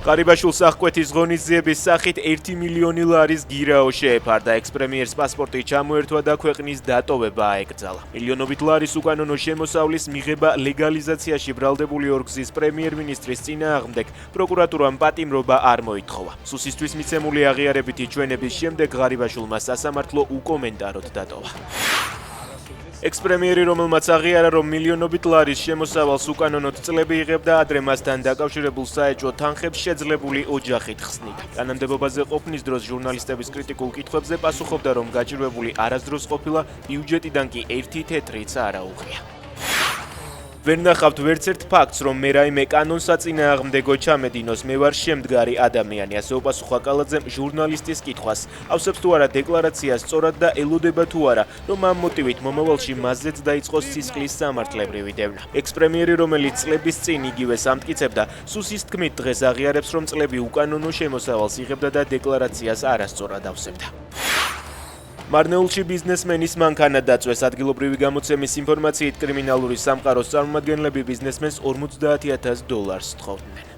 ღარიბაშვილს აღკვეთის ღონისძიების სახით 1 მილიონი ლარის გირაო შეეფარდა. ექს-პრემიერს პასპორტი ჩამოერთვა და ქვეყნის დატოვება აეკრძალა. მილიონობით ლარის უკანონო შემოსავლის მიღება ლეგალიზაციაში ბრალდებული ორგზის პრემიერ-მინისტრის წინააღმდეგ პროკურატურამ პატიმრობა არ მოითხოვა. სუსისთვის მიცემული აღიარებითი ჩვენების შემდეგ ღარიბაშვილმა სასამართლო უკომენტაროდ დატოვა. ექს-პრემიერი, რომელმაც აღიარა, რომ მილიონობით ლარის შემოსავალს უკანონოდ წლები იღებდა, ადრე მასთან დაკავშირებულ საეჭვო თანხებს შეძლებული ოჯახით ხსნიდა. კანონმდებობაზე ყოფნის დროს ჟურნალისტების კრიტიკულ კითხვებზე პასუხობდა, რომ გაჭირვებული არასდროს ყოფილა, ბიუჯეტიდან კი ერთი თეთრიც არ აუღია. ვერ ნახავთ ვერც ერთ ფაქტს, რომ მე რაიმე კანონსაწინააღმდეგო ჩამედინოს, მე ვარ შემდგარი ადამიანი, ასე უპასუხა კალაძემ ჟურნალისტის კითხვას. ავსებს თუ არა დეკლარაცია სწორად და ელოდება თუ არა, რომ ამ მოტივით მომავალში მასზეც დაიწყოს სისხლის სამართლებრივი დევნა. ექს-პრემიერი, რომელიც წლების წინ იგივე ამტკიცებდა, სუსის თქმით დღეს აღიარებს, რომ წლები უკანონო შემოსავალს იღებდა და დეკლარაციას არასწორად ავსებდა. მარნეულში ბიზნესმენის მანქანა დაწვეს. ადგილობრივი გამოცემის ინფორმაციით კრიმინალური სამყაროს წარმომადგენლები ბიზნესმენს $50,000 თხოვდნენ.